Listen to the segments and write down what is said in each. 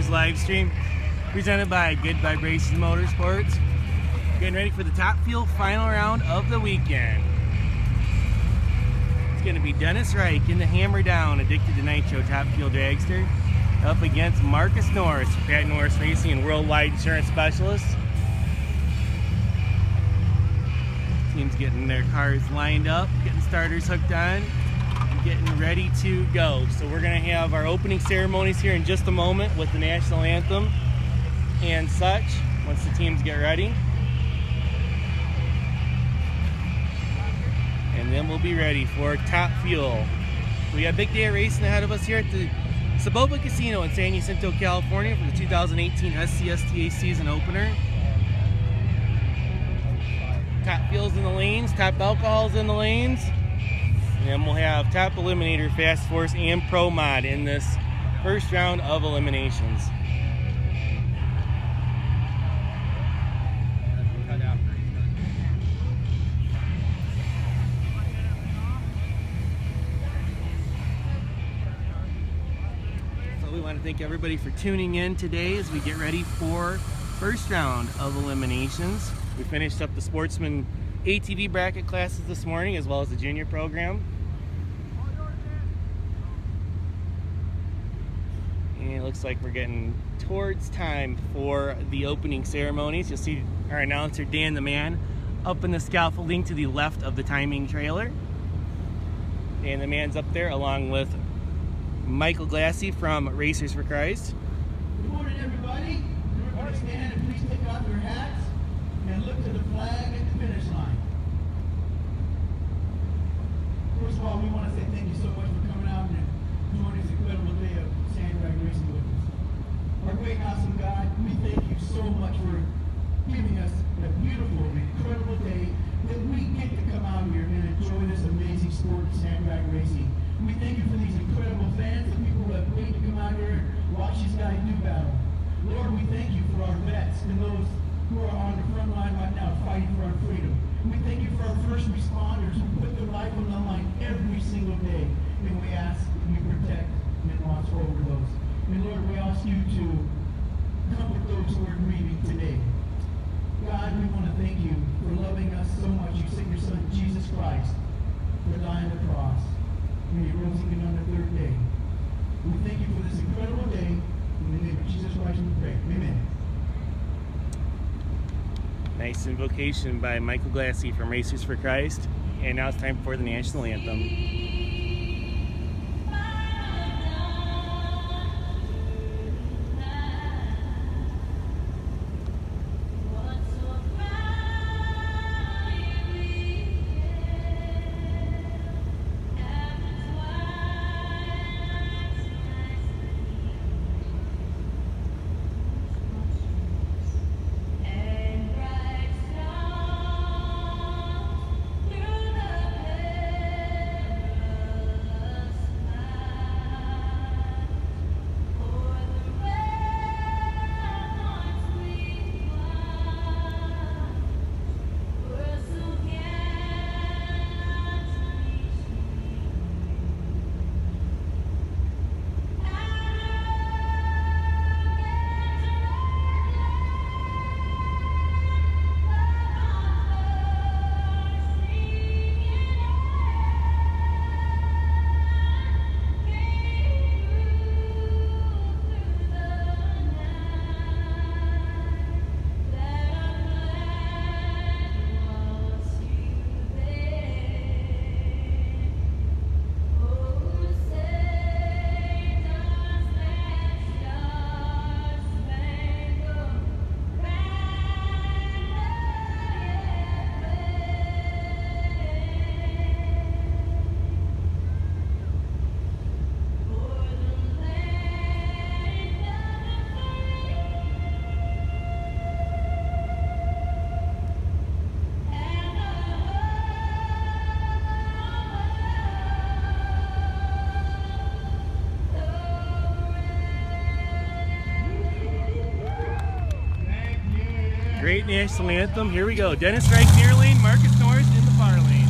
Eliminators live stream presented by Good Vibrations Motorsports. Getting ready for the Top Fuel final round of the weekend. It's going to be Dennis Reich in the Hammer Down Addicted to Nitro Top Fuel Dragster up against Marcus Norris, Pat Norris Racing and Worldwide Insurance Specialist. Teams getting their cars lined up, getting starters hooked on, getting ready to go. So we're going to have our opening ceremonies here in just a moment with the national anthem and such once the teams get ready. And then we'll be ready for Top Fuel. We got a big day of racing ahead of us here at the Soboba Casino in San Jacinto, California for the 2018 SCSDA season opener. Top Fuel's in the lanes, Top Alcohol's in the lanes. And then we'll have Top Eliminator, Fast Force, and Pro Mod in this first round of eliminations. We want to thank everybody for tuning in today as we get ready for first round of eliminations. We finished up the Sportsman ATV bracket classes this morning as well as the junior program. And it looks like we're getting towards time for the opening ceremonies. You'll see our announcer Dan the Man up in the scaffolding to the left of the timing trailer. Dan the Man's up there along with Michael Glassy from Racers for Christ. Good morning, everybody. Everybody stand and please take off your hats and look to the flag at the finish line. First of all, we want to say thank you so much for coming out and joining this incredible day of sand drag racing with us. Our great and awesome God, we thank you so much for giving us a beautiful and incredible day that we get to come out here and enjoy this amazing sport of sand drag racing. We thank you for these incredible fans, the people who have paid to come out here and watch these guys do battle. Lord, we thank you for our vets and those who are on the front line right now fighting for our freedom. We thank you for our first responders who put their life on the line every single day. And we ask that you protect and watch over those. And Lord, we ask you to comfort those who are grieving today. God, we want to thank you for loving us so much. You sent your son, Jesus Christ, to die on the cross. And he rose again on the third day. We thank you for this incredible day. In the name of Jesus Christ we pray. Amen. Nice invocation by Michael Glassy from Racers for Christ. And now it's time for the national anthem. Great national anthem. Here we go. Dennis Reich near lane, Marcus Norris in the far lane.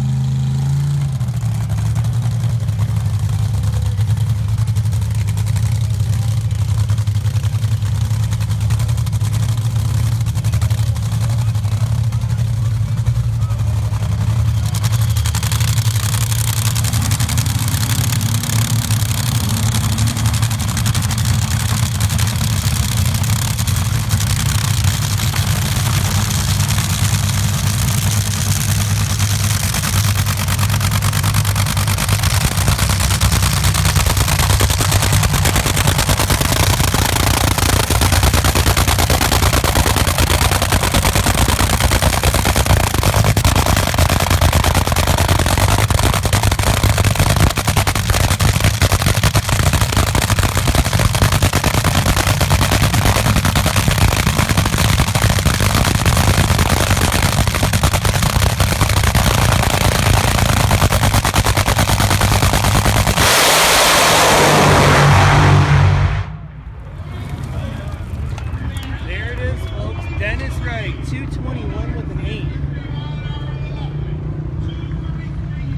221 with an 8.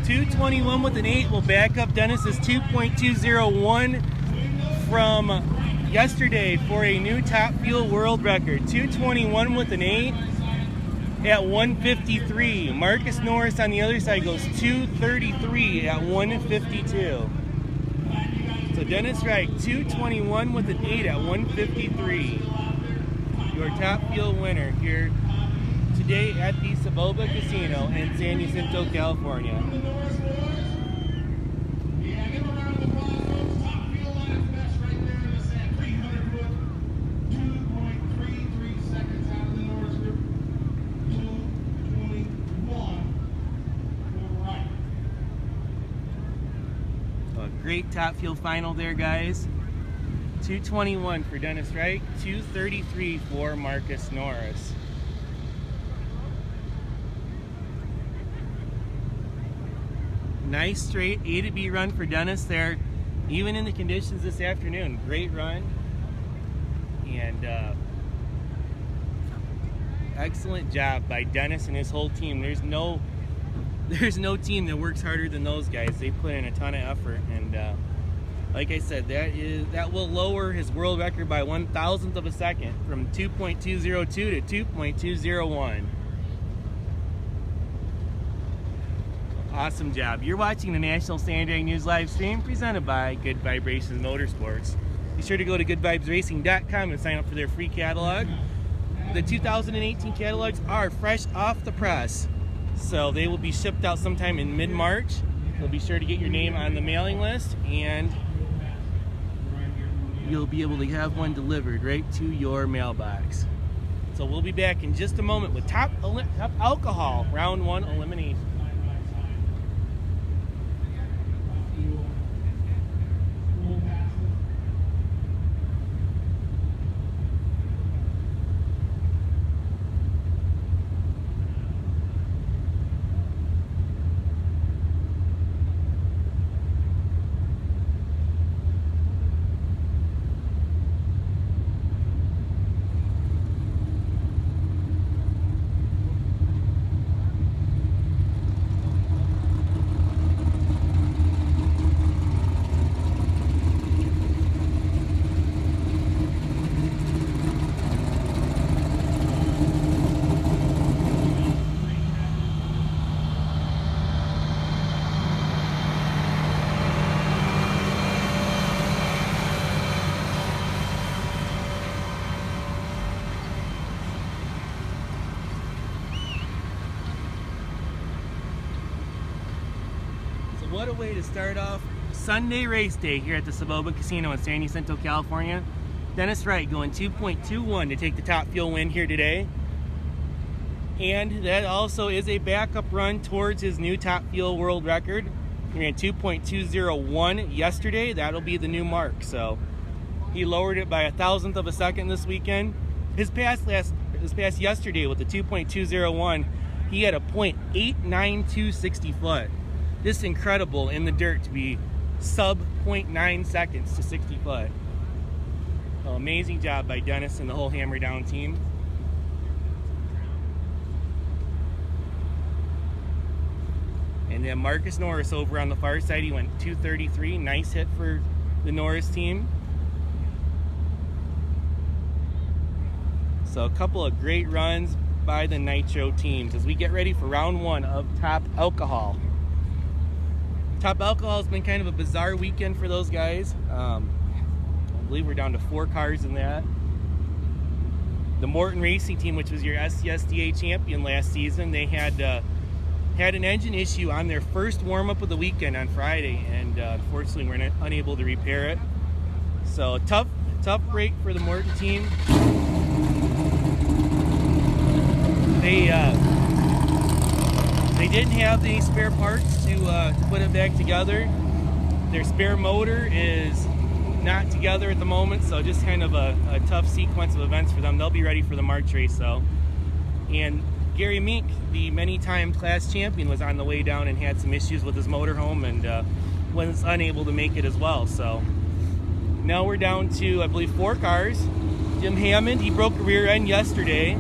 221 with an 8 will back up Dennis's 2.201 from yesterday for a new top fuel world record. 221 with an 8 at 153. Marcus Norris on the other side goes 233 at 152. So Dennis Wright, 221 with an 8 at 153. Your top fuel winner here today at the Soboba Casino in San Jacinto, California. Great top fuel final there, guys. 221 for Dennis Wright, 233 for Marcus Norris. Nice straight A to B run for Dennis there, even in the conditions this afternoon. Great run. And excellent job by Dennis and his whole team. There's no team that works harder than those guys. They put in a ton of effort, and like I said, that will lower his world record by 1,000th of a second from 2.202 to 2.201. Awesome job. You're watching the National Sand Drag News live stream presented by Good Vibrations Motorsports. Be sure to go to goodvibesracing.com and sign up for their free catalog. The 2018 catalogs are fresh off the press, so they will be shipped out sometime in mid-March. So be sure to get your name on the mailing list, and you'll be able to have one delivered right to your mailbox. So we'll be back in just a moment with top alcohol round 1 elimination. What a way to start off Sunday race day here at the Soboba Casino in San Jacinto, California. Dennis Wright going 2.21 to take the top fuel win here today. And that also is a backup run towards his new top fuel world record. He ran 2.201 yesterday. That'll be the new mark. So he lowered it by 1,000th of a second this weekend. His pass yesterday with the 2.201, he had a .892 60 foot. This is incredible in the dirt to be sub 0.9 seconds to 60 foot. So amazing job by Dennis and the whole Hammer Down team. And then Marcus Norris over on the far side, he went 233. Nice hit for the Norris team. So a couple of great runs by the Nitro teams as we get ready for round 1 of Top Alcohol. Top Alcohol has been kind of a bizarre weekend for those guys. I believe we're down to 4 cars in that. The Morton Racing team, which was your SCSDA champion last season, they had an engine issue on their first warm-up of the weekend on Friday, and unfortunately we're unable to repair it. So tough break for the Morton team. They didn't have any spare parts to put it back together. Their spare motor is not together at the moment, so just kind of a tough sequence of events for them. They'll be ready for the March race though. And Gary Mink, the many-time class champion, was on the way down and had some issues with his motorhome and was unable to make it as well. So now we're down to, I believe, 4 cars. Jim Hammond, he broke a rear end yesterday.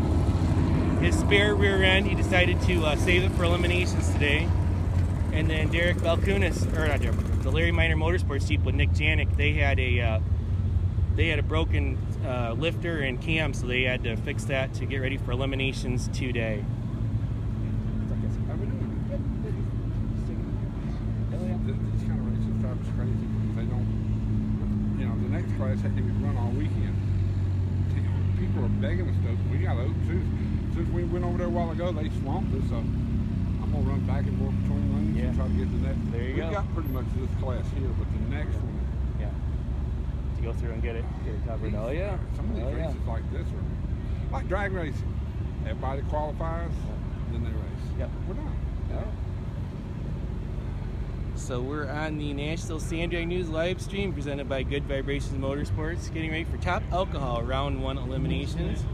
his spare rear end. He decided to save it for Eliminations today. And then Derek Balkunis, or not Derek, the Larry Minor Motorsports Jeep with Nick Janik, they had a broken lifter and cam, so they had to fix that to get ready for Eliminations today. These kind of races drive us crazy because they don't, the next class had to be run all weekend. People are begging us to open. We got open. Since we went over there a while ago, they swamped us, so I'm going to run back and forth between lanes and try to get to that. There you go. We've got pretty much this class here, but the next one. Yeah. To go through and get it covered. Oh, yeah. Some of these races like this are like drag racing. Everybody qualifies, then they race. Yep. We're done. Yep. So we're on the Nashville Sand Drag News live stream presented by Good Vibrations Motorsports, getting ready for Top Alcohol Round 1 Eliminations.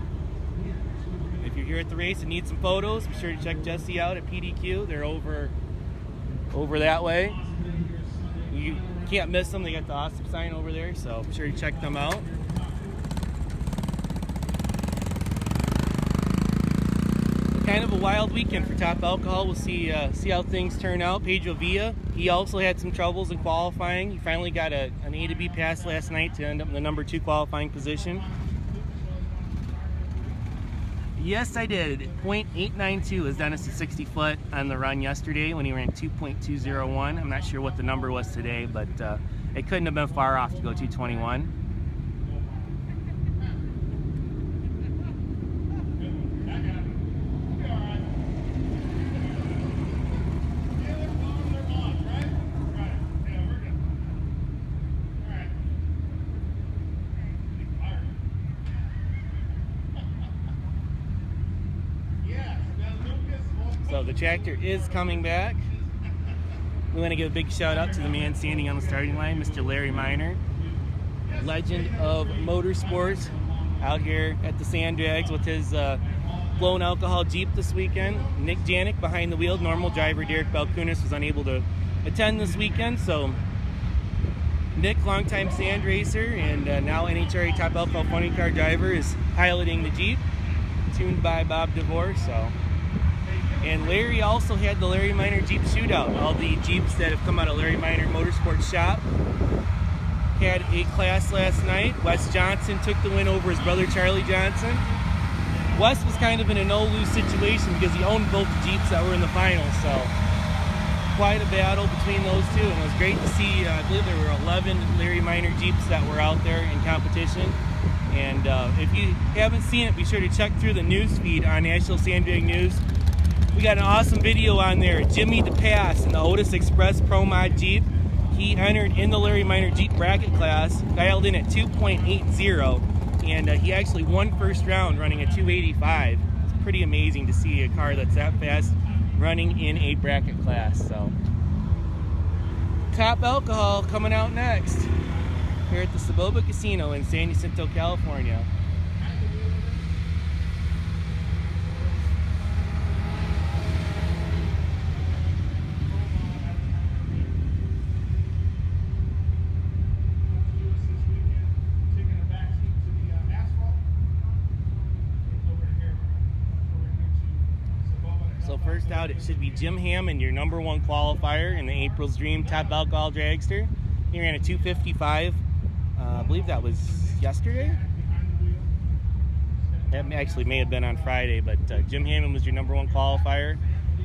If you're here at the race and need some photos, be sure to check Jesse out at PDQ. They're over that way. You can't miss them. They got the awesome sign over there, so be sure to check them out. Kind of a wild weekend for Top Alcohol. We'll see how things turn out. Pedro Villa, he also had some troubles in qualifying. He finally got an A to B pass last night to end up in the number 2 qualifying position. Yes, I did. .892 is Dennis at 60 foot on the run yesterday when he ran 2.201. I'm not sure what the number was today, but it couldn't have been far off to go 221. So the tractor is coming back. We want to give a big shout out to the man standing on the starting line, Mr. Larry Minor, legend of motorsports, out here at the Sand Drags with his blown alcohol Jeep this weekend. Nick Janik behind the wheel. Normal driver Derek Balkunis was unable to attend this weekend, so Nick, longtime sand racer and now NHRA Top Alcohol Funny Car driver, is piloting the Jeep, tuned by Bob DeVore. And Larry also had the Larry Minor Jeep Shootout. All the Jeeps that have come out of Larry Minor Motorsports shop had a class last night. Wes Johnson took the win over his brother Charlie Johnson. Wes was kind of in a no-lose situation because he owned both the Jeeps that were in the final, so quite a battle between those two. And it was great to see, I believe there were 11 Larry Minor Jeeps that were out there in competition. And if you haven't seen it, be sure to check through the news feed on Nashville Sand Drag News. We got an awesome video on there. Jimmy DePass in the Otis Express Pro Mod Jeep. He entered in the Larry Minor Jeep bracket class, dialed in at 2.80, and he actually won first round running a 285. It's pretty amazing to see a car that's that fast running in a bracket class. So, Top Alcohol coming out next here at the Soboba Casino in San Jacinto, California. So first out, it should be Jim Hammond, your number 1 qualifier in the April's Dream Top Alcohol Dragster. He ran a 255. I believe that was yesterday. That actually may have been on Friday, but Jim Hammond was your number 1 qualifier,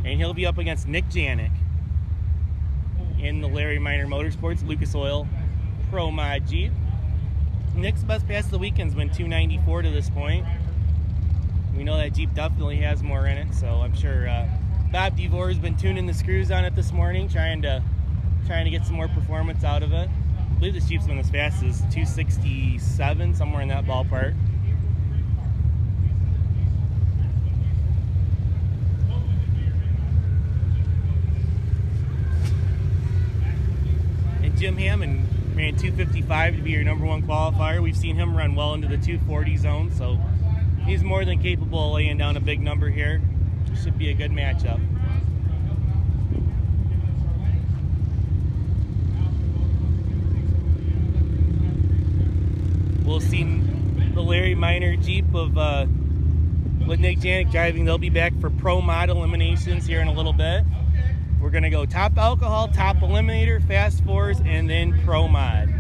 and he'll be up against Nick Janik in the Larry Minor Motorsports Lucas Oil Pro Mod Jeep. Nick's best pass of the weekend's been 294 to this point. We know that Jeep definitely has more in it, so I'm sure Bob DeVore has been tuning the screws on it this morning, trying to get some more performance out of it. I believe this Jeep's been as fast as 267, somewhere in that ballpark. And Jim Hammond ran 255 to be your number 1 qualifier. We've seen him run well into the 240 zone, so he's more than capable of laying down a big number here. Should be a good matchup. We'll see the Larry Minor Jeep of with Nick Janik driving. They'll be back for Pro Mod Eliminations here in a little bit. We're going to go top alcohol, top eliminator, fast fours, and then Pro Mod.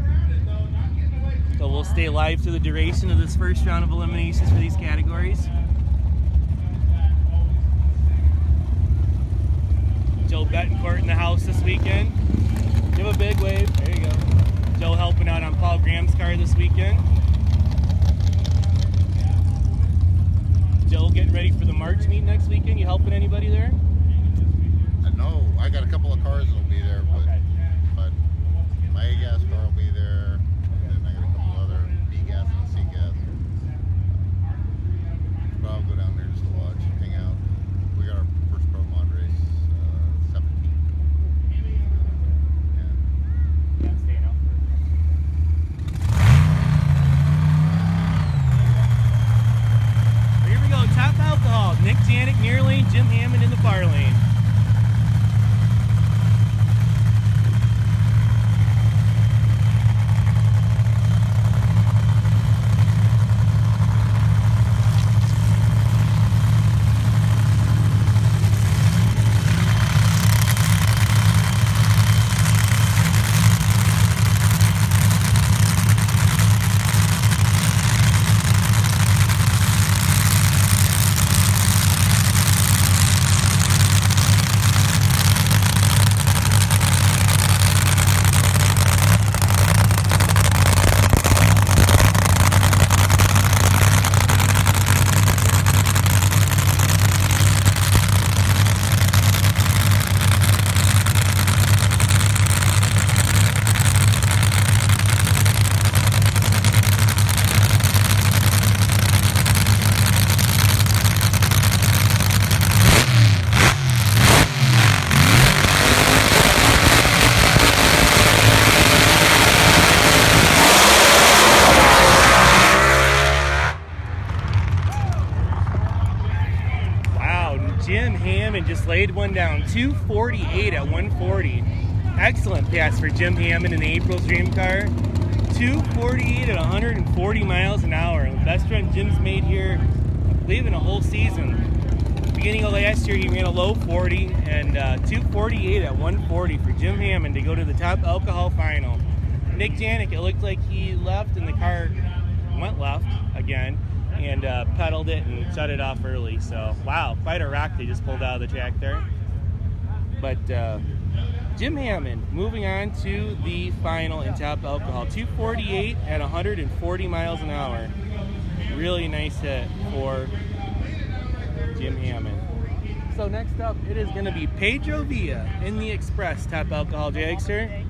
So we'll stay live through the duration of this first round of eliminations for these categories. Joe Betancourt in the house this weekend. Give a big wave. There you go. Joe helping out on Paul Graham's car this weekend. Joe getting ready for the March meet next weekend. You helping anybody there? No, I got a couple of cars that'll be there, but, Okay. but my A-gas car will be there, and then I got a couple other B-gas and C-gas. But I'll go down there just to watch, hang out. We got our first Pro Mod race, 17. Yeah, I'm staying out for here we go, top alcohol. Nick Janik near lane, Jim Hammond in the far lane. Jim Hammond just laid one down, 248 at 140. Excellent pass for Jim Hammond in the April's Dream car. 248 at 140 miles an hour. The best run Jim's made here, I believe, in a whole season. Beginning of last year, he ran a low 40, and 248 at 140 for Jim Hammond to go to the top alcohol final. Nick Janik, it looked like he left and the car went left again, and pedaled it and shut it off early. So, wow, quite a rock they just pulled out of the track there. But Jim Hammond moving on to the final in top alcohol. 248 at 140 miles an hour. Really nice hit for Jim Hammond. So next up, it is going to be Pedro Villa in the Express top alcohol dragster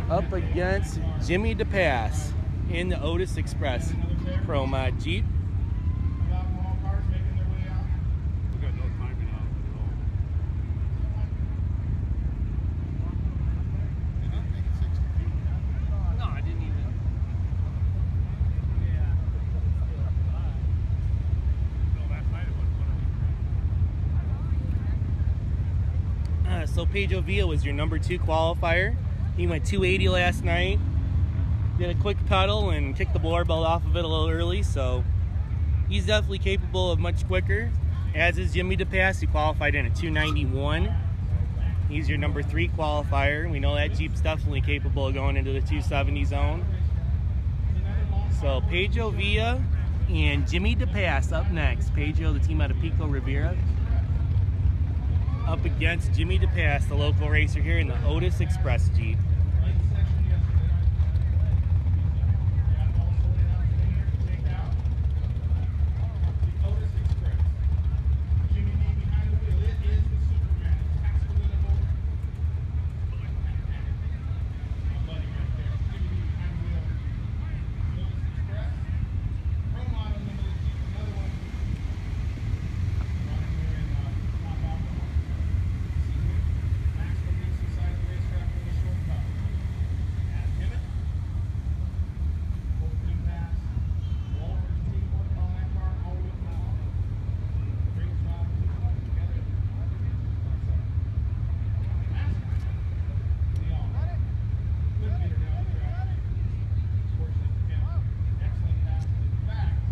up against Jimmy DePass in the Otis Express Pro Mod Jeep. So Pedro Villa was your number 2 qualifier. He went 280 last night. Did a quick pedal and kicked the blower belt off of it a little early, so he's definitely capable of much quicker, as is Jimmy DePass, who qualified in a 291. He's your number 3 qualifier. We know that Jeep's definitely capable of going into the 270 zone. So Pedro Villa and Jimmy DePass up next. Pedro, the team out of Pico Rivera, up against Jimmy DePass, the local racer here in the Otis Express Jeep.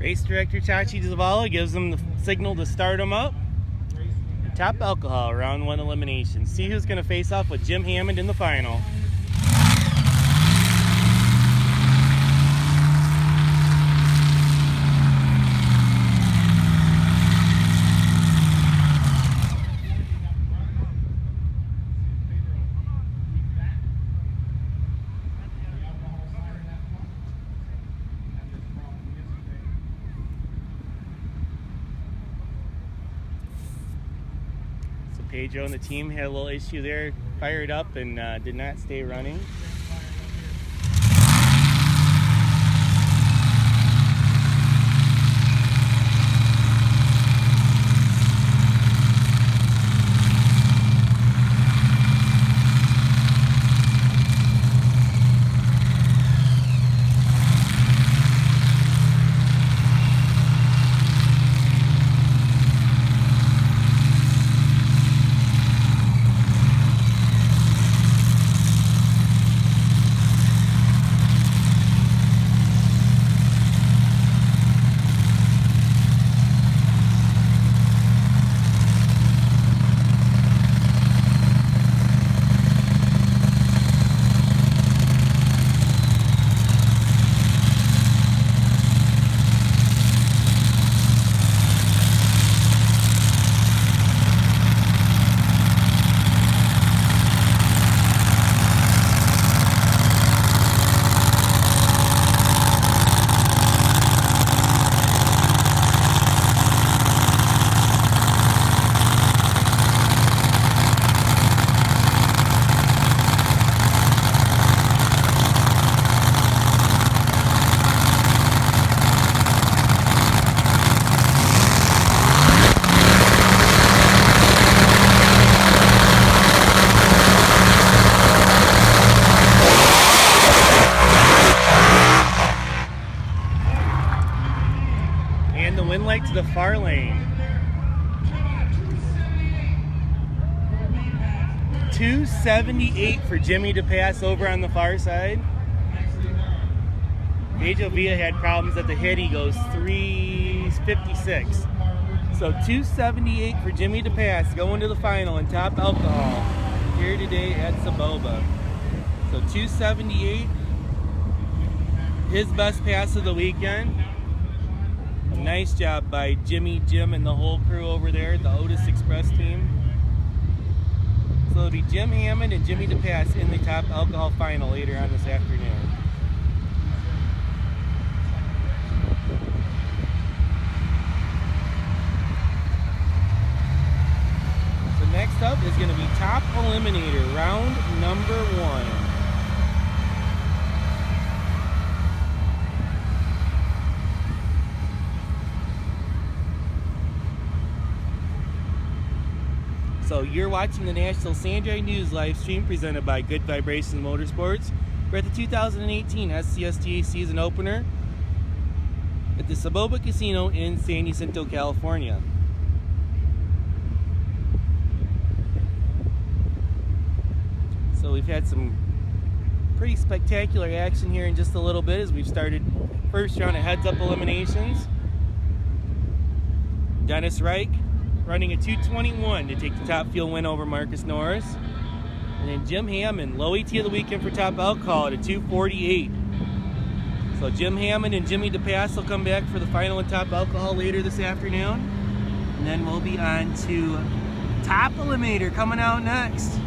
Race director Chachi Zavala gives them the signal to start them up. Top alcohol, round 1 elimination. See who's going to face off with Jim Hammond in the final. Pedro and the team had a little issue there, fired up and did not stay running. To the far lane. 278 for Jimmy to pass over on the far side. Pedro Villa had problems at the hit. He goes 356. So 278 for Jimmy to pass, going to the final in top alcohol here today at Soboba. So 278, his best pass of the weekend. Nice job by Jimmy, Jim, and the whole crew over there at the Otis Express team. So it'll be Jim Hammond and Jimmy DePass in the top alcohol final later on this afternoon. So next up is going to be top eliminator, round number 1. So you're watching the National Sandray News live stream presented by Good Vibrations Motorsports. We're at the 2018 SCSDA season opener at the Soboba Casino in San Jacinto, California. So we've had some pretty spectacular action here in just a little bit as we've started first round of heads-up eliminations. Dennis Reich running a 221 to take the top fuel win over Marcus Norris. And then Jim Hammond, low AT of the weekend for top alcohol at a 248. So Jim Hammond and Jimmy DePass will come back for the final in top alcohol later this afternoon. And then we'll be on to top eliminator coming out next.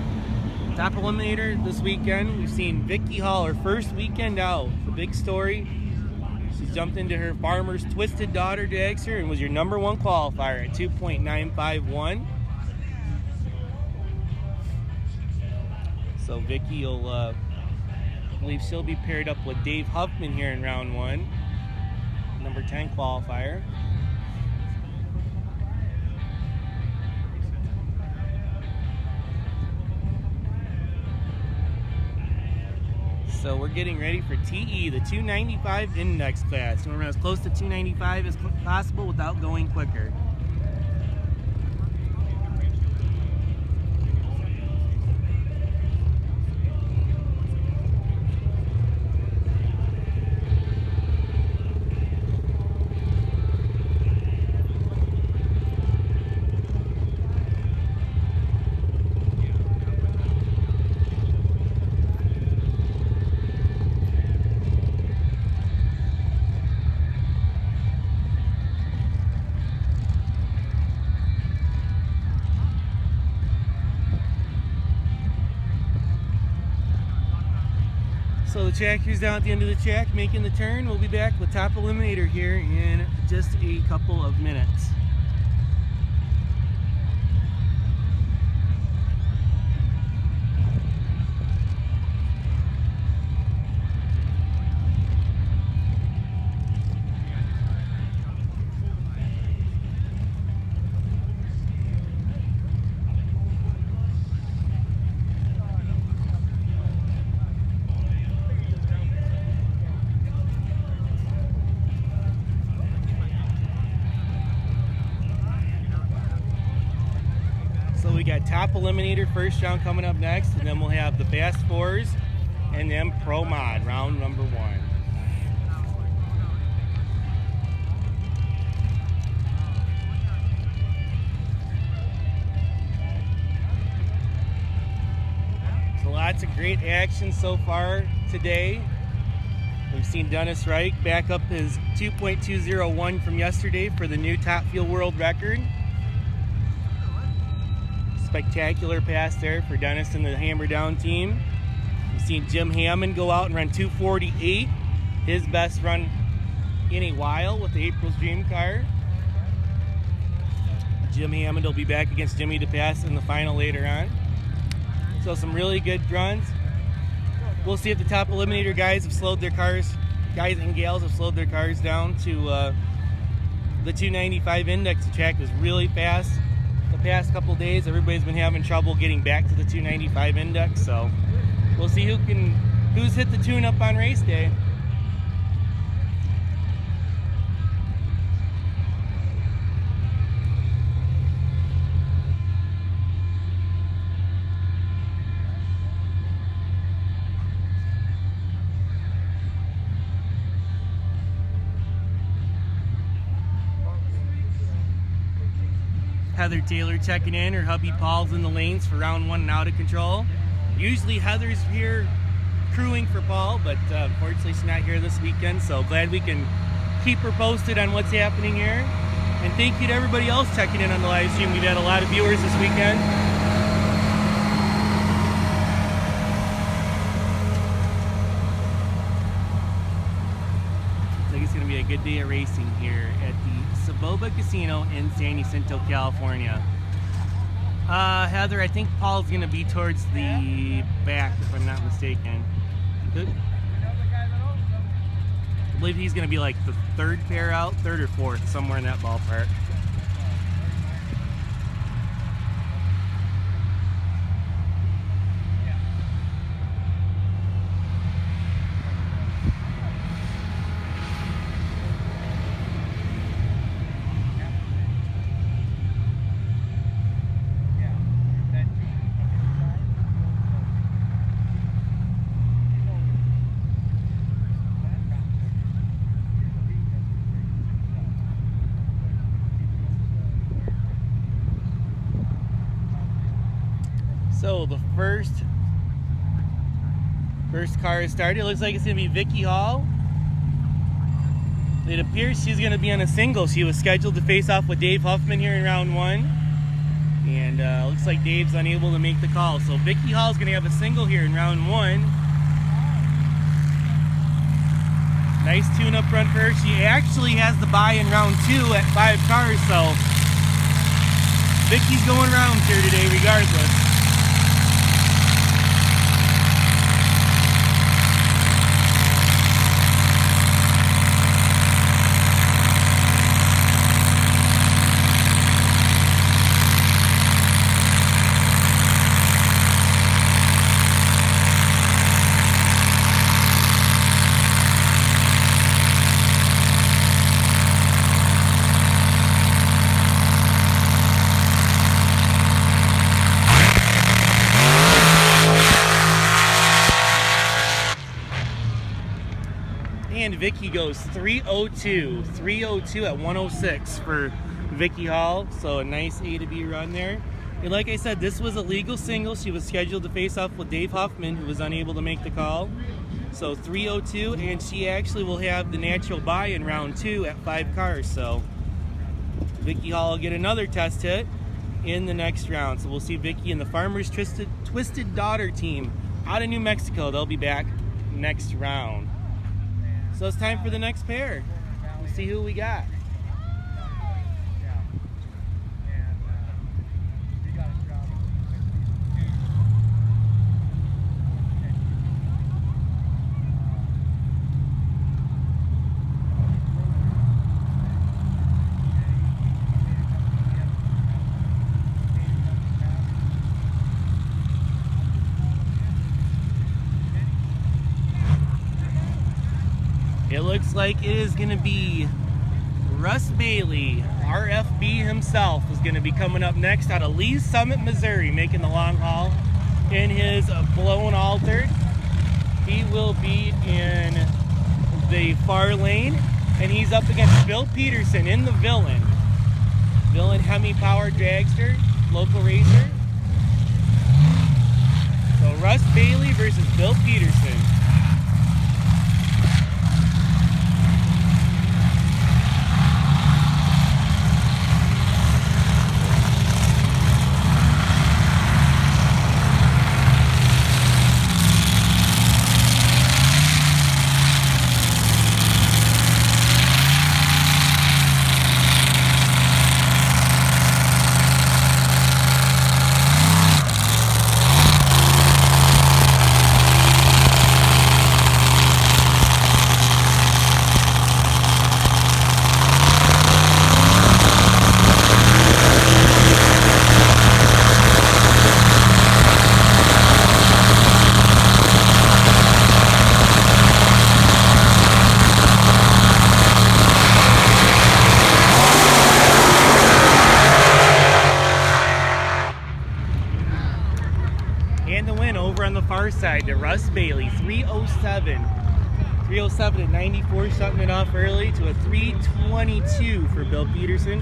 Top eliminator this weekend, we've seen Vicky Hall, her first weekend out. The big story. She's jumped into her farmer's twisted daughter dragster and was your number 1 qualifier at 2.951. So Vicky will, I believe she'll be paired up with Dave Huffman here in round 1, number 10 qualifier. So we're getting ready for TE, the 295 index class. You want to run as close to 295 as possible without going quicker. So the track crew's down at the end of the track making the turn. We'll be back with top Eliminator here in just a couple of minutes. So we got top Eliminator first round coming up next, and then we'll have the Fast Fours and then Pro Mod round number 1. So lots of great action so far today. We've seen Dennis Reich back up his 2.201 from yesterday for the new top field world record. Spectacular pass there for Dennis and the Hammer Down team. We've seen Jim Hammond go out and run 2:48, his best run in a while with the April's Dream car. Jim Hammond will be back against Jimmy DePass in the final later on. So some really good runs. We'll see if the top Eliminator guys have slowed their cars, guys and gals have slowed their cars down to the 295 index. The track was really fast the past couple days. Everybody's been having trouble getting back to the 295 index, so we'll see who's hit the tune up on race day. Heather Taylor checking in. Her hubby Paul's in the lanes for round 1 and out of control. Usually Heather's here crewing for Paul, but unfortunately she's not here this weekend, so glad we can keep her posted on what's happening here. And thank you to everybody else checking in on the live stream. We've had a lot of viewers this weekend. Looks like it's going to be a good day of racing here at the Soboba Casino in San Jacinto, California. Heather, I think Paul's going to be towards the back, if I'm not mistaken. I believe he's going to be like the third pair out, third or fourth, somewhere in that ballpark. So the first car is started. It looks like it's going to be Vicky Hall. It appears she's going to be on a single. She was scheduled to face off with Dave Huffman here in round 1. And looks like Dave's unable to make the call. So Vicky Hall is going to have a single here in round 1. Nice tune-up run for her. She actually has the bye in round 2 at 5 cars. So Vicky's going rounds here today regardless. And Vicky goes 302 at 106 for Vicky Hall. So a nice A to B run there. And like I said, this was a legal single. She was scheduled to face off with Dave Huffman, who was unable to make the call. So 302, and she actually will have the natural bye in round 2 at 5 cars. So Vicky Hall will get another test hit in the next round. So we'll see Vicky and the Farmer's Twisted Daughter team out of New Mexico. They'll be back next round. So it's time for the next pair. We'll see who we got. It looks like it is going to be Russ Bailey, RFB himself, is going to be coming up next out of Lee's Summit, Missouri, making the long haul in his blown altered. He will be in the far lane, and he's up against Bill Peterson in the Villain. Villain Hemi Power Dragster, local racer. So Russ Bailey versus Bill Peterson. Side to Russ Bailey, 307 at 94, shutting it off early to a 322 for Bill Peterson.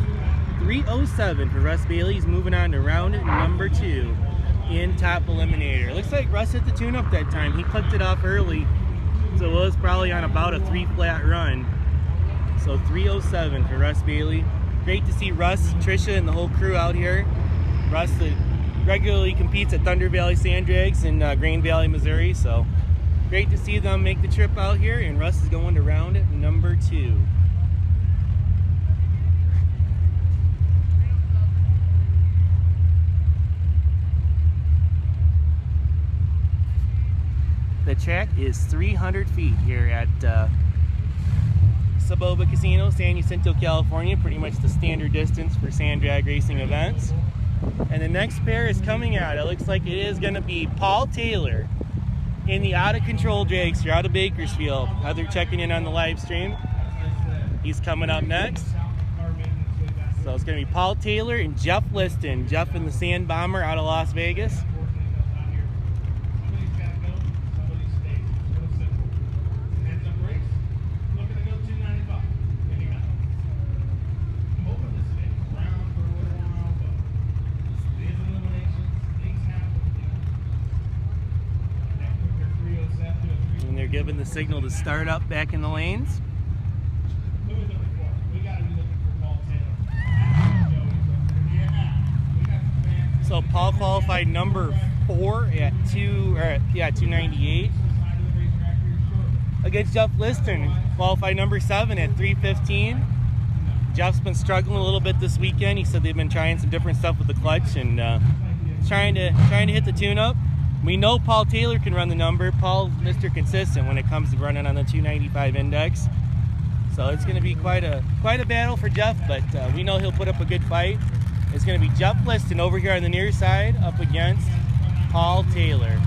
307 for Russ Bailey. He's moving on to round number 2 in Top Eliminator. Looks like Russ hit the tune-up that time. He clipped it off early, so it was probably on about a 3-flat run. So 307 for Russ Bailey. Great to see Russ, Trisha, and the whole crew out here. Russ regularly competes at Thunder Valley Sand Drags in Grain Valley, Missouri, so great to see them make the trip out here, and Russ is going to round number 2. The track is 300 feet here at Soboba Casino, San Jacinto, California, pretty much the standard distance for sand drag racing events. And the next pair is coming out. It looks like it is going to be Paul Taylor in the Out of Control dragster out of Bakersfield. They're checking in on the live stream. He's coming up next. So it's going to be Paul Taylor and Jeff Liston. Jeff in the Sand Bomber out of Las Vegas. Giving the signal to start up back in the lanes. So Paul qualified number 4 at 298 against Jeff Liston, qualified number 7 at 315. Jeff's been struggling a little bit this weekend. He said they've been trying some different stuff with the clutch and trying to hit the tune-up. We know Paul Taylor can run the number. Paul's Mr. Consistent when it comes to running on the 295 index. So it's going to be quite a battle for Jeff, but we know he'll put up a good fight. It's going to be Jeff Liston over here on the near side up against Paul Taylor.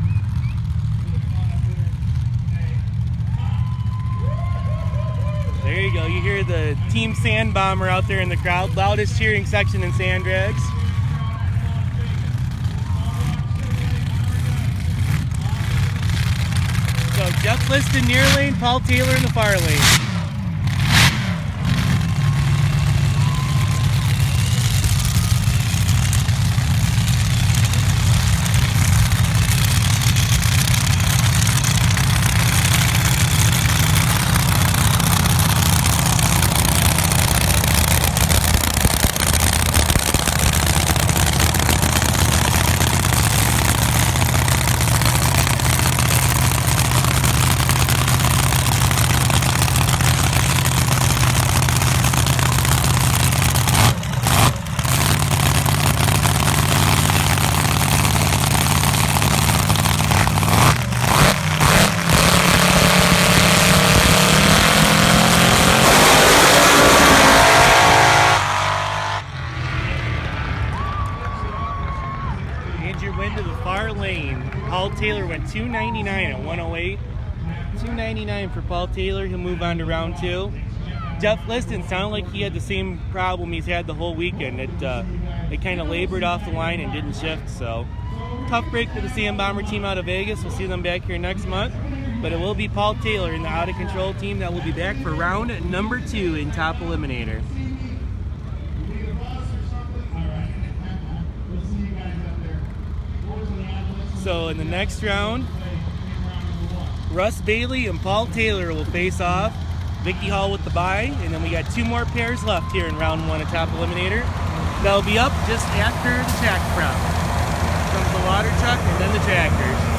There you go. You hear the Team Sand Bomber out there in the crowd. Loudest cheering section in sand drags. So Jeff Liston near lane, Paul Taylor in the far lane. major win to the far lane. Paul Taylor went 299 at 108. 299 for Paul Taylor. He'll move on to round 2. Jeff Liston sounded like he had the same problem he's had the whole weekend. It kind of labored off the line and didn't shift. So tough break for the CM Bomber team out of Vegas. We'll see them back here next month. But it will be Paul Taylor in the out of control team that will be back for round number 2 in Top Eliminator. So in the next round, Russ Bailey and Paul Taylor will face off. Vicky Hall with the bye, and then we got 2 more pairs left here in round 1 of Top Eliminator. They'll be up just after the track prep. Comes the water truck and then the tractors.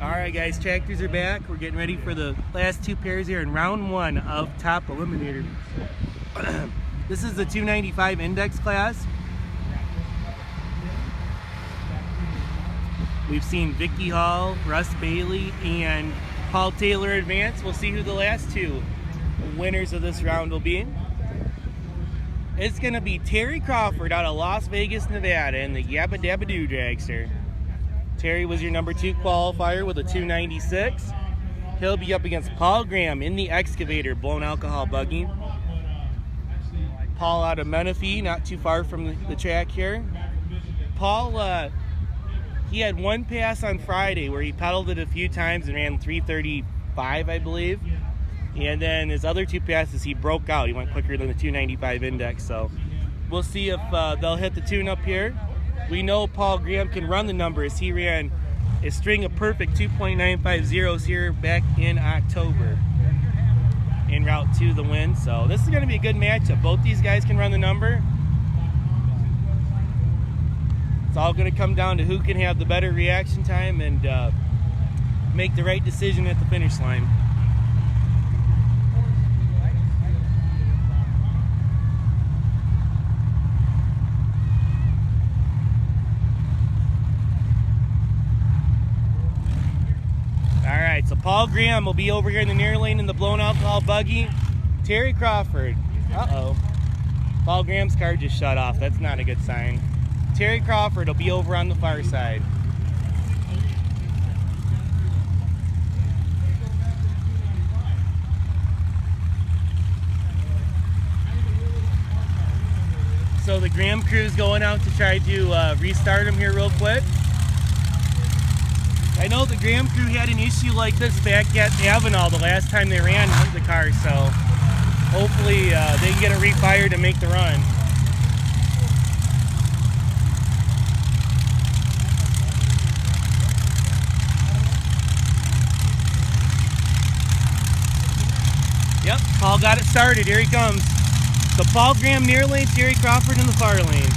Alright guys, tractors are back. We're getting ready for the last 2 pairs here in round 1 of Top Eliminator. This is the 295 index class. We've seen Vicky Hall, Russ Bailey, and Paul Taylor advance. We'll see who the last two winners of this round will be. It's going to be Terry Crawford out of Las Vegas, Nevada in the Yabba Dabba Doo Dragster. Terry was your number 2 qualifier with a 296. He'll be up against Paul Graham in the Excavator blown alcohol buggy. Paul out of Menifee, not too far from the track here. Paul, he had one pass on Friday where he pedaled it a few times and ran 335, I believe. And then his other 2 passes, he broke out. He went quicker than the 295 index. So we'll see if they'll hit the tune-up here. We know Paul Graham can run the numbers. He ran a string of perfect 2.950s here back in October en route to the win. So this is going to be a good matchup. Both these guys can run the number. It's all going to come down to who can have the better reaction time and make the right decision at the finish line. All right, so Paul Graham will be over here in the near lane in the blown alcohol buggy. Terry Crawford. Uh-oh. Paul Graham's car just shut off. That's not a good sign. Terry Crawford will be over on the far side. So the Graham crew's going out to try to restart him here real quick. I know the Graham crew had an issue like this back at Avenal the last time they ran the car, so hopefully they can get it refired and make the run. Yep, Paul got it started. Here he comes. So Paul Graham near lane, Terry Crawford in the far lane.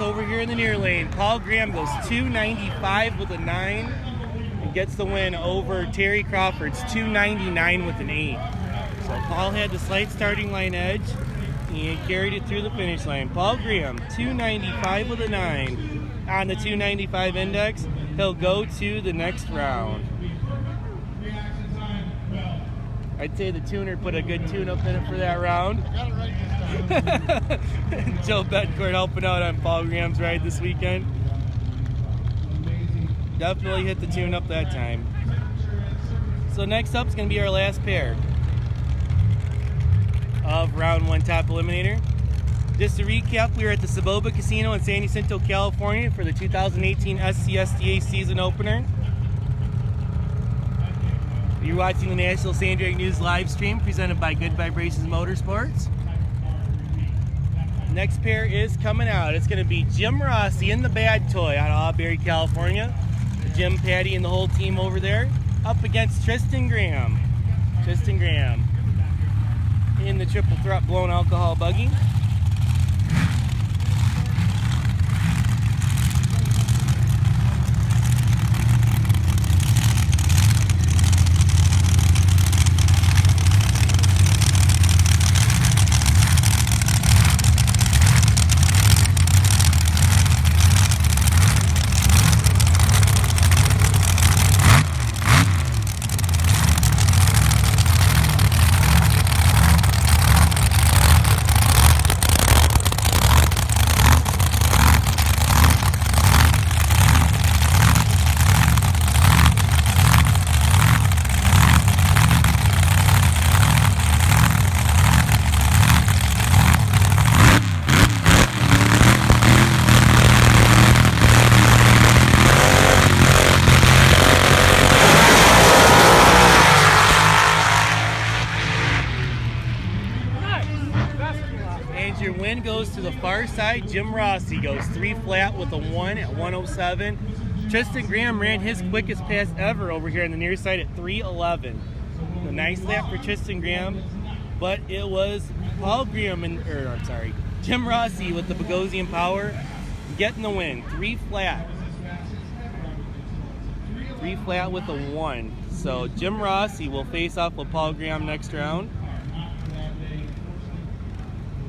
Over here in the near lane, Paul Graham goes 295 with a 9 and gets the win over Terry Crawford's 299 with an 8. So Paul had the slight starting line edge and carried it through the finish line. Paul Graham 295 with a 9 on the 295 index. He'll go to the next round. I'd say the tuner put a good tune-up in it for that round. Joe Bedcourt helping out on Paul Graham's ride this weekend. Definitely hit the tune-up that time. So next up is going to be our last pair of round 1 top eliminator. Just to recap, we were at the Soboba Casino in San Jacinto, California for the 2018 SCSDA season opener. You're watching the National Sand Drag News live stream presented by Good Vibrations Motorsports. Next pair is coming out. It's going to be Jim Rossi in the Bad Toy out of Auberry, California. Jim, Patty, and the whole team over there up against Tristan Graham. Tristan Graham in the triple threat blown alcohol buggy. the far side, Jim Rossi goes 3 flat with a 1 at 107. Tristan Graham ran his quickest pass ever over here on the near side at 311. A nice lap for Tristan Graham, but it was Jim Rossi with the Bogosian power getting the win. 3 flat. 3 flat with a 1. So Jim Rossi will face off with Paul Graham next round.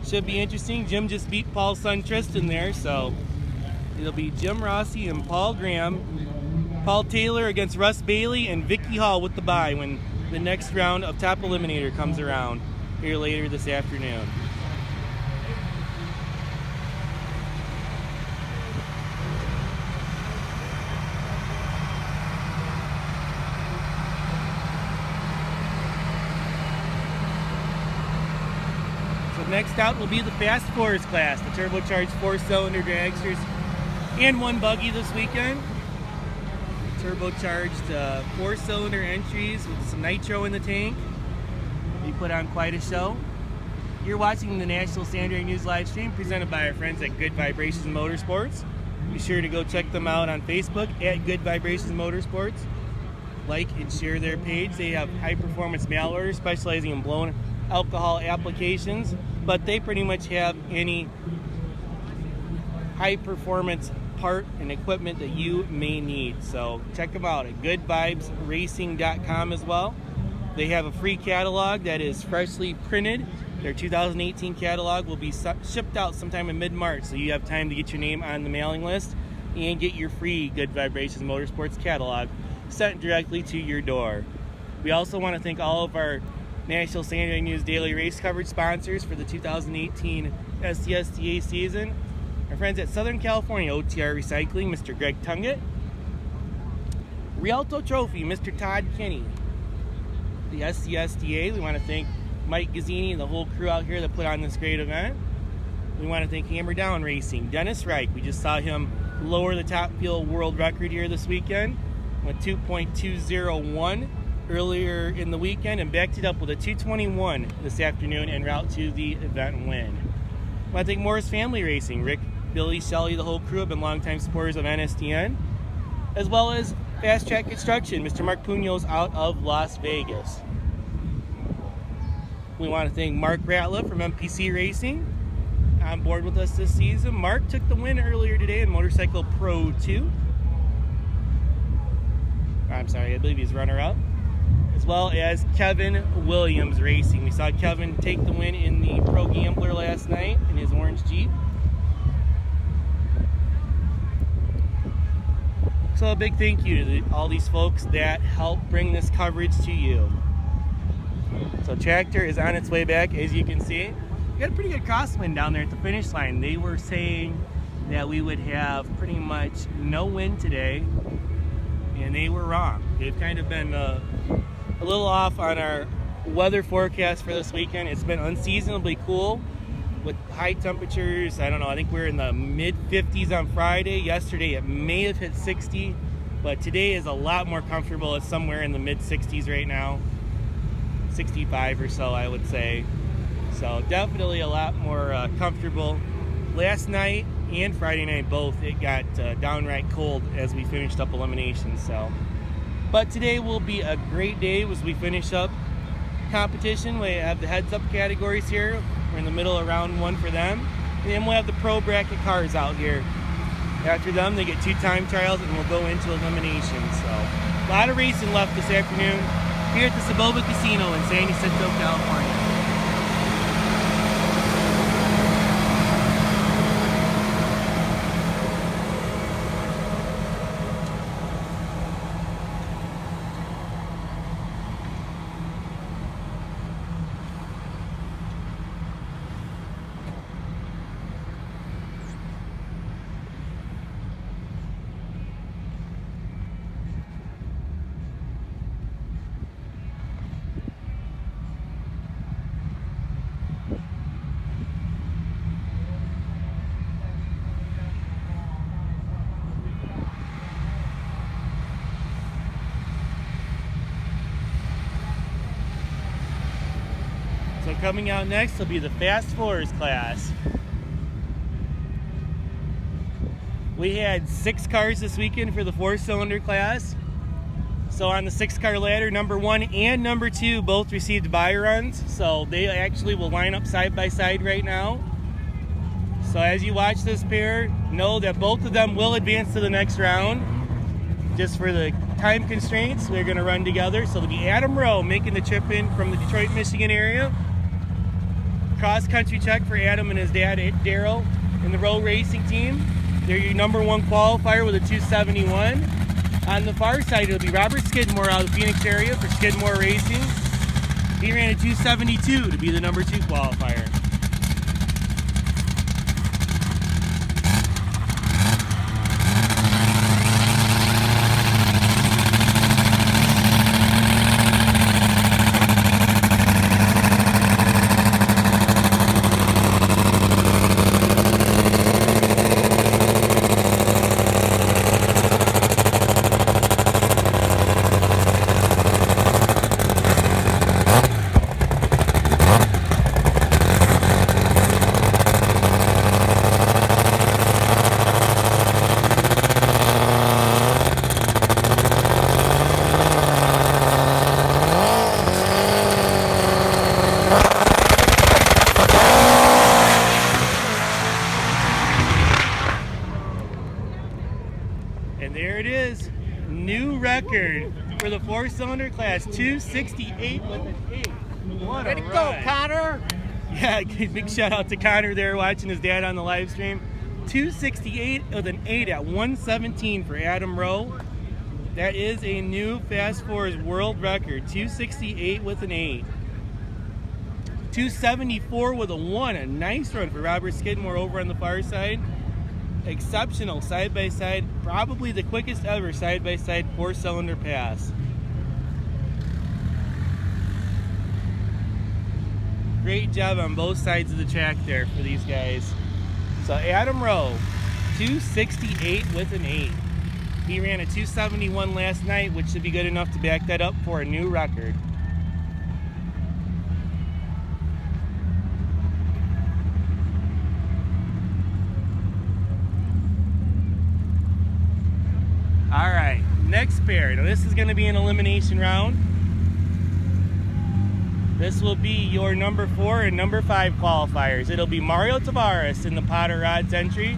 Should be interesting. Jim just beat Paul's son Tristan there, so it'll be Jim Rossi and Paul Graham. Paul Taylor against Russ Bailey and Vicky Hall with the bye when the next round of Top Eliminator comes around here later this afternoon. Next out will be the Fast Fours class, the turbocharged 4-cylinder dragsters and 1 buggy this weekend. Turbocharged 4-cylinder entries with some nitro in the tank. They put on quite a show. You're watching the National Sandway News live stream presented by our friends at Good Vibrations Motorsports. Be sure to go check them out on Facebook at Good Vibrations Motorsports. Like and share their page. They have high-performance mail orders specializing in blown alcohol applications, but they pretty much have any high-performance part and equipment that you may need. So check them out at goodvibesracing.com as well. They have a free catalog that is freshly printed. Their 2018 catalog will be shipped out sometime in mid-March, so you have time to get your name on the mailing list and get your free Good Vibrations Motorsports catalog sent directly to your door. We also want to thank all of our National Sandway News daily race coverage sponsors for the 2018 SCSDA season. Our friends at Southern California OTR Recycling, Mr. Greg Tunget. Rialto Trophy, Mr. Todd Kinney. The SCSDA, we want to thank Mike Gazzini and the whole crew out here that put on this great event. We want to thank Hammer Down Racing, Dennis Reich. We just saw him lower the top fuel world record here this weekend with 2.201 earlier in the weekend and backed it up with a 221 this afternoon en route to the event win. I want to thank Morris Family Racing. Rick, Billy, Shelley, the whole crew have been longtime supporters of NSDN, as well as Fast Track Construction, Mr. Mark Puños out of Las Vegas. We want to thank Mark Ratliff from MPC Racing on board with us this season. Mark took the win earlier today in Motorcycle Pro 2. I believe he's runner-up. As well as Kevin Williams Racing. We saw Kevin take the win in the Pro Gambler last night in his orange Jeep. So a big thank you to all these folks that help bring this coverage to you. So tractor is on its way back, as you can see. We got a pretty good crosswind down there at the finish line. They were saying that we would have pretty much no wind today, and they were wrong. They've kind of been a little off on our weather forecast for this weekend. It's been unseasonably cool with high temperatures. I don't know, I think we're in the mid 50s on Friday. Yesterday it may have hit 60, but today is a lot more comfortable. It's somewhere in the mid 60s right now, 65 or so I would say. So definitely a lot more comfortable. Last night and Friday night both, it got downright cold as we finished up eliminations. But today will be a great day as we finish up competition. We have the heads-up categories here. We're in the middle of round 1 for them. And then we'll have the pro bracket cars out here. After them, they get 2 time trials and we'll go into eliminations. So a lot of racing left this afternoon here at the Soboba Casino in San Jacinto, California. So coming out next will be the Fast Fours class. We had 6 cars this weekend for the 4-cylinder class. So on the 6-car ladder, number 1 and number 2 both received bye runs. So they actually will line up side by side right now. So as you watch this pair, know that both of them will advance to the next round. Just for the time constraints, they're going to run together. So it'll be Adam Rowe making the trip in from the Detroit, Michigan area. Cross-country check for Adam and his dad, Daryl, in the Rowe Racing team. They're your number 1 qualifier with a 271. On the far side, it'll be Robert Skidmore out of the Phoenix area for Skidmore Racing. He ran a 272 to be the number 2 qualifier. And there it is, new record for the 4-cylinder class, 268 with an 8. What a ride. Go, Connor! Yeah, big shout out to Connor there watching his dad on the live stream. 268 with an 8 at 117 for Adam Rowe. That is a new Fast Fours world record, 268 with an 8. 274 with a 1, a nice run for Robert Skidmore over on the far side. Exceptional side-by-side, probably the quickest ever side-by-side 4-cylinder pass. Great job on both sides of the track there for these guys. So Adam Rowe, 268 with an 8. He ran a 271 last night, which should be good enough to back that up for a new record. All right, next pair. Now this is going to be an elimination round. This will be your number 4 and number 5 qualifiers. It'll be Mario Tavares in the Potter Rods entry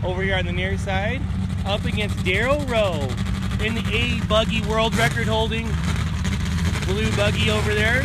over here on the near side, up against Daryl Rowe in the A buggy world record holding blue buggy over there.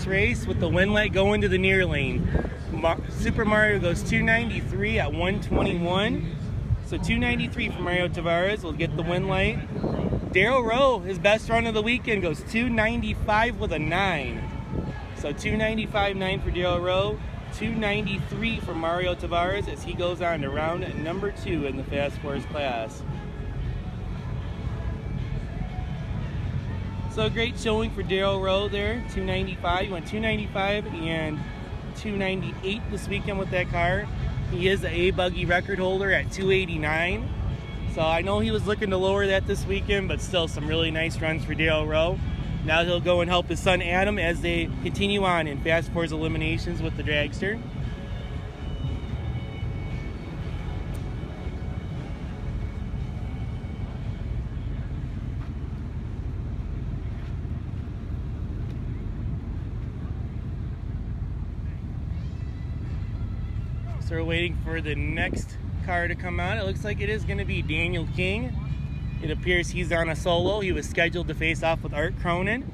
Race with the win light going to the near lane. Super Mario goes 293 at 121. So 293 for Mario Tavares will get the win light. Daryl Rowe, his best run of the weekend, goes 295 with a 9. So 295.9 for Daryl Rowe, 293 for Mario Tavares as he goes on to round number 2 in the Fast Fours class. So great showing for Daryl Rowe there, 295. He went 295 and 298 this weekend with that car. He is the A buggy record holder at 289. So I know he was looking to lower that this weekend, but still some really nice runs for Daryl Rowe. Now he'll go and help his son Adam as they continue on in Fast Fours Eliminations with the dragster. So we're waiting for the next car to come out. It looks like it is going to be Daniel King. It appears he's on a solo. He was scheduled to face off with Art Cronin.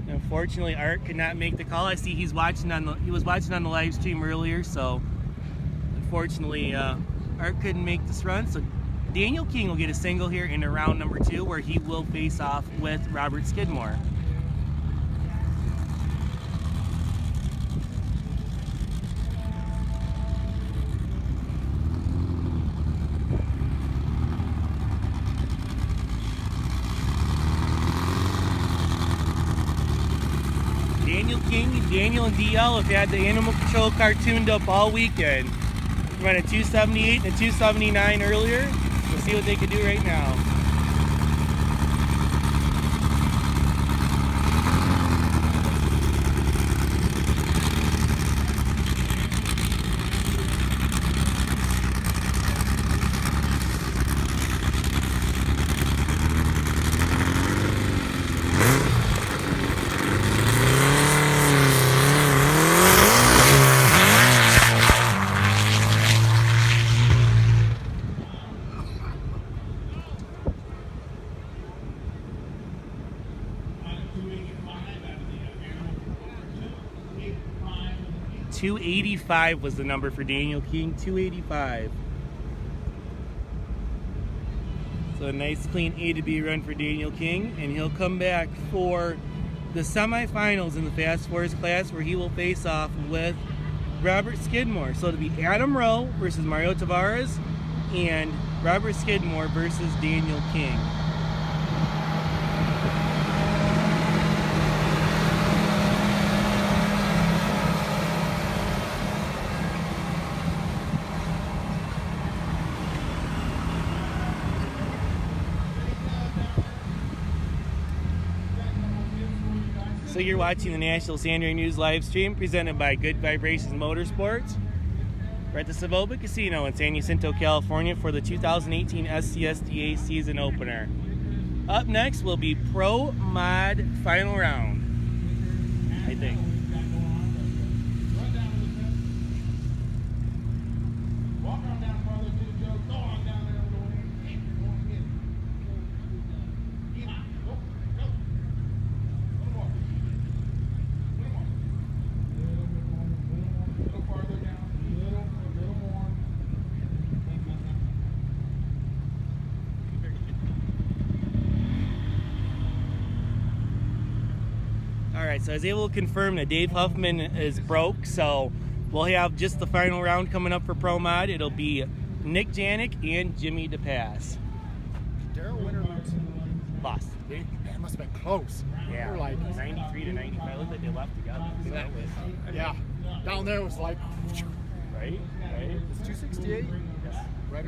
Unfortunately, Art could not make the call. I see he was watching on the live stream earlier, so unfortunately Art couldn't make this run. So Daniel King will get a single here in round number 2, where he will face off with Robert Skidmore. Daniel and DL have had the Animal Control car tuned up all weekend. We ran a 278 and a 279 earlier. We'll see what they can do right now. .285 was the number for Daniel King, 285. So a nice clean A to B run for Daniel King, and he'll come back for the semifinals in the Fast Fours class, where he will face off with Robert Skidmore. So it'll be Adam Rowe versus Mario Tavares, and Robert Skidmore versus Daniel King. So you're watching the National Sand Ring News live stream presented by Good Vibrations Motorsports. We're at the Soboba Casino in San Jacinto, California for the 2018 SCSDA season opener. Up next will be Pro Mod Final Round, I think. Alright, so I was able to confirm that Dave Huffman is broke, so we'll have just the final round coming up for Pro Mod. It'll be Nick Janik and Jimmy DePass. Daryl Winter Lost. It must have been close. Yeah, They were like 93 to 95. Looked like they left together. So that was, yeah. Down there was like right? it's 268. Yes. Right.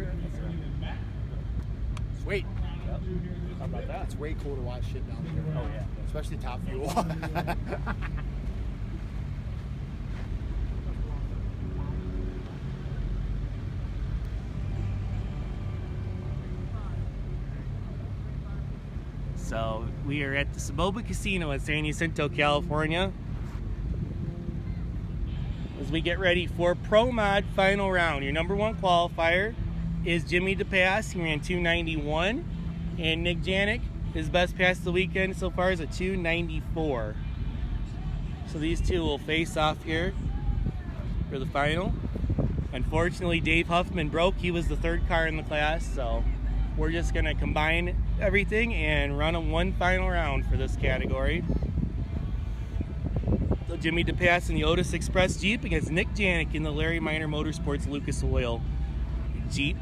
Sweet. Yep. How about that? It's way cool to watch shit down there. Oh, yeah. Especially Top Fuel. So we are at the Soboba Casino in San Jacinto, California, as we get ready for Pro Mod Final Round. Your number 1 qualifier is Jimmy DePass. He ran 291, and Nick Janik, his best pass of the weekend so far is a 294. So these two will face off here for the final. Unfortunately, Dave Huffman broke. He was the 3rd car in the class, so we're just going to combine everything and run one final round for this category. So Jimmy DePass in the Otis Express Jeep against Nick Janik in the Larry Minor Motorsports Lucas Oil Jeep.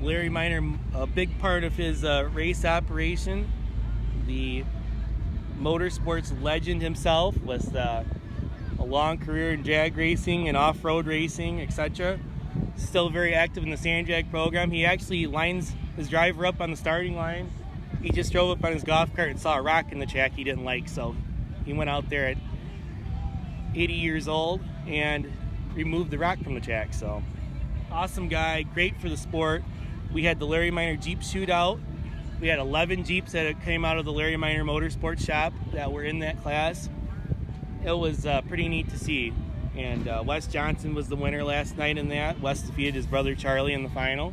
Larry Minor, a big part of his race operation, the motorsports legend himself, with a long career in drag racing and off-road racing, etc. Still very active in the sand drag program. He actually lines his driver up on the starting line. He just drove up on his golf cart and saw a rock in the track he didn't like, so he went out there at 80 years old and removed the rock from the track. So awesome guy, great for the sport. We had the Larry Minor Jeep shootout We had 11 Jeeps that came out of the Larry Minor Motorsports shop that were in that class. It was pretty neat to see. And Wes Johnson was the winner last night in that. Wes defeated his brother Charlie in the final.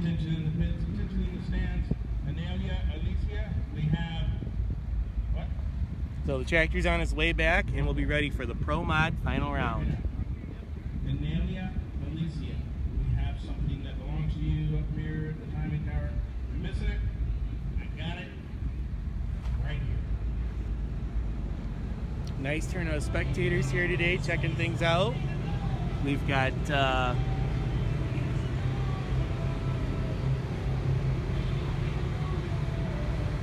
Attention in the pits, attention in the stands. Analia, Alicia, we have what? So the tractor's on its way back, and we'll be ready for the Pro Mod final round. Analia, Alicia, we have something that belongs to you up here at the timing tower. You're missing it? I got it right here. Nice turnout of spectators here today checking things out. We've got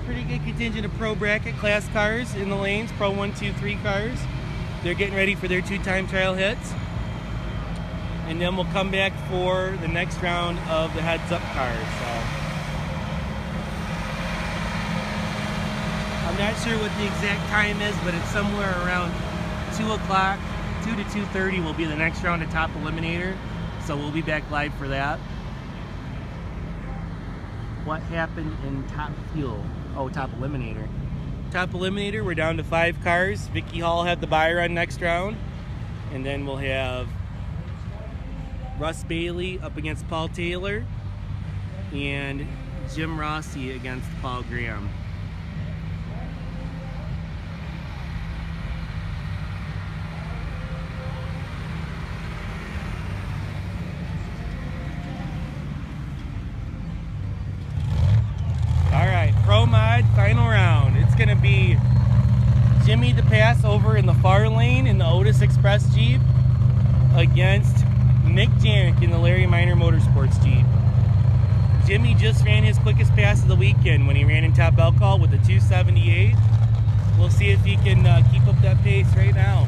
pretty good contingent of pro bracket class cars in the lanes, Pro 1, 2, 3 cars. They're getting ready for their 2-time trial hits. And then we'll come back for the next round of the heads-up cars. So I'm not sure what the exact time is, but it's somewhere around 2 o'clock. 2 to 2:30 will be the next round of Top Eliminator. So we'll be back live for that. What happened in Top Fuel? Oh, Top Eliminator. Top Eliminator, we're down to 5 cars. Vicky Hall had the buy run next round. And then we'll have Russ Bailey up against Paul Taylor. And Jim Rossi against Paul Graham. Pro Mod final round. It's going to be Jimmy DePass over in the far lane in the Otis Express Jeep against Nick Janik in the Larry Minor Motorsports Jeep. Jimmy just ran his quickest pass of the weekend when he ran in Top Elkhart with a 278. We'll see if he can keep up that pace right now.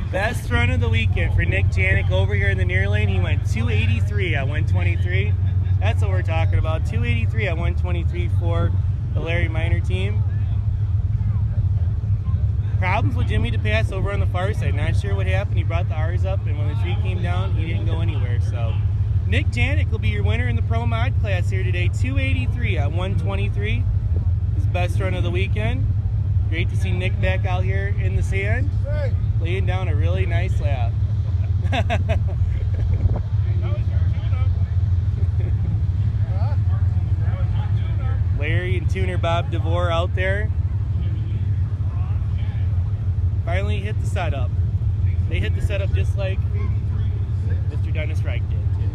Best run of the weekend for Nick Janik over here in the near lane. He went 283 at 123. That's what we're talking about. 283 at 123 for the Larry Minor team. Problems with Jimmy DePass over on the far side. Not sure what happened. He brought the R's up, and when the tree came down, he didn't go anywhere. So Nick Janik will be your winner in the Pro Mod class here today. 283 at 123. His best run of the weekend. Great to see Nick back out here in the sand, laying down a really nice lap. Larry and tuner Bob DeVore out there. Finally hit the setup. They hit the setup just like Mr. Dennis Reich did too.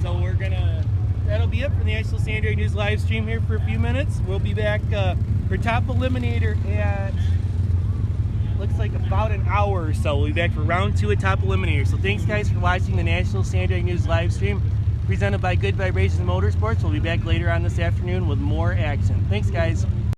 So we're gonna, that'll be it for the National Sand Drag News live stream here for a few minutes. We'll be back for Top Eliminator at, looks like about an hour or so. We'll be back for round 2 at Top Eliminator. So thanks guys for watching the National Sand Drag News live stream presented by Good Vibrations Motorsports. We'll be back later on this afternoon with more action. Thanks guys.